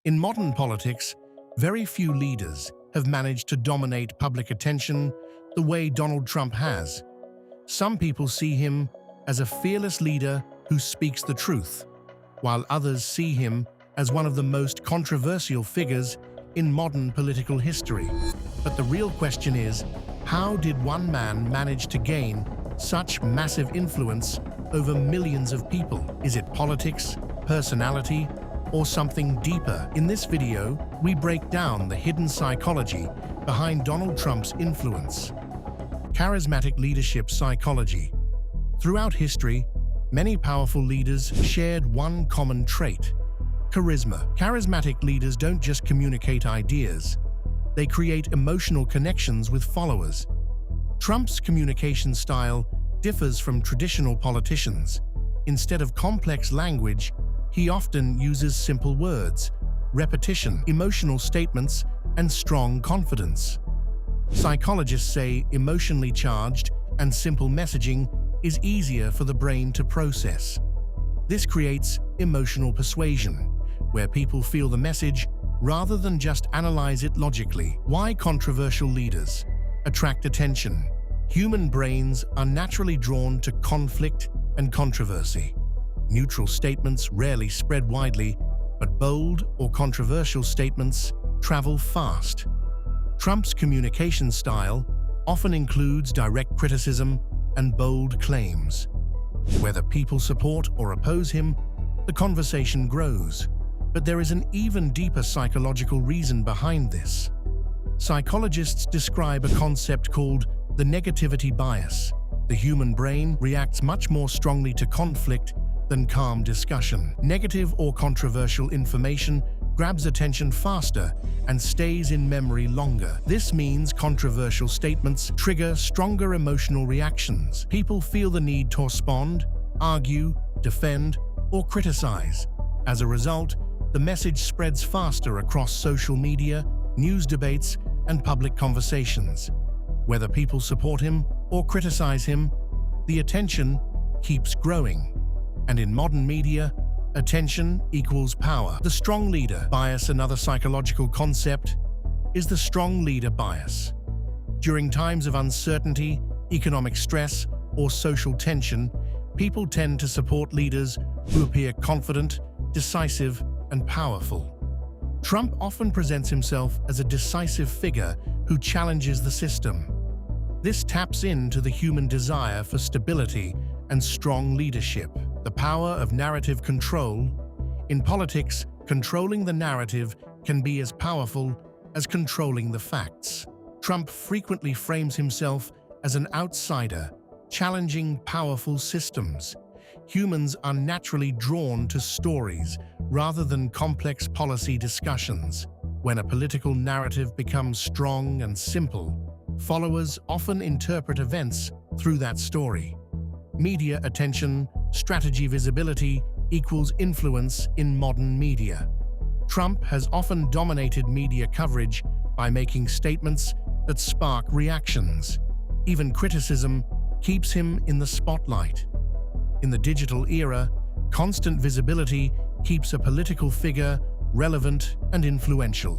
In modern politics, very few leaders have managed to dominate public attention the way Donald Trump has. Some people see him as a fearless leader who speaks the truth, while others see him as one of the most controversial figures in modern political history. But the real question is, how did one man manage to gain such massive influence over millions of people? Is it politics, personality, or something deeper? In this video, we break down the hidden psychology behind Donald Trump's influence. Charismatic leadership psychology. Throughout history, many powerful leaders shared one common trait: charisma. Charismatic leaders don't just communicate ideas, they create emotional connections with followers. Trump's communication style differs from traditional politicians. Instead of complex language, he often uses simple words, repetition, emotional statements, and strong confidence. Psychologists say emotionally charged and simple messaging is easier for the brain to process. This creates emotional persuasion, where people feel the message rather than just analyze it logically. Why controversial leaders attract attention? Human brains are naturally drawn to conflict and controversy. Neutral statements rarely spread widely, but bold or controversial statements travel fast. Trump's communication style often includes direct criticism and bold claims. Whether people support or oppose him, the conversation grows. But there is an even deeper psychological reason behind this. Psychologists describe a concept called the negativity bias. The human brain reacts much more strongly to conflict than calm discussion. Negative or controversial information grabs attention faster and stays in memory longer. This means controversial statements trigger stronger emotional reactions. People feel the need to respond, argue, defend, or criticize. As a result, the message spreads faster across social media, news debates, and public conversations. Whether people support him or criticize him, the attention keeps growing. And in modern media, attention equals power. The strong leader bias. Another psychological concept is the strong leader bias. During times of uncertainty, economic stress, or social tension, people tend to support leaders who appear confident, decisive, and powerful. Trump often presents himself as a decisive figure who challenges the system. This taps into the human desire for stability and strong leadership. The power of narrative control. In politics, controlling the narrative can be as powerful as controlling the facts. Trump frequently frames himself as an outsider, challenging powerful systems. Humans are naturally drawn to stories rather than complex policy discussions. When a political narrative becomes strong and simple, followers often interpret events through that story. Media attention, strategy visibility equals influence in modern media. Trump has often dominated media coverage by making statements that spark reactions. Even criticism keeps him in the spotlight. In the digital era, constant visibility keeps a political figure relevant and influential.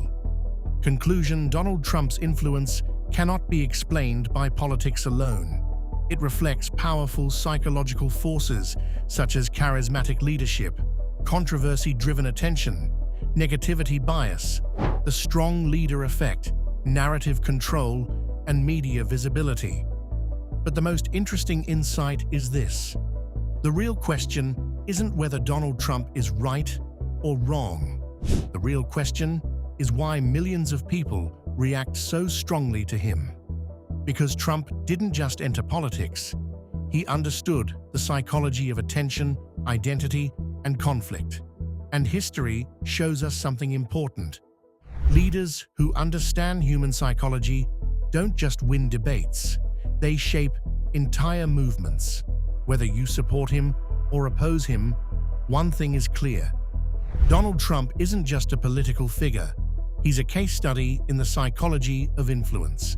Conclusion: Donald Trump's influence cannot be explained by politics alone. It reflects powerful psychological forces such as charismatic leadership, controversy-driven attention, negativity bias, the strong leader effect, narrative control, and media visibility. But the most interesting insight is this: the real question isn't whether Donald Trump is right or wrong. The real question is why millions of people react so strongly to him. Because Trump didn't just enter politics, he understood the psychology of attention, identity, and conflict. And history shows us something important. Leaders who understand human psychology don't just win debates, they shape entire movements. Whether you support him or oppose him, one thing is clear: Donald Trump isn't just a political figure, he's a case study in the psychology of influence.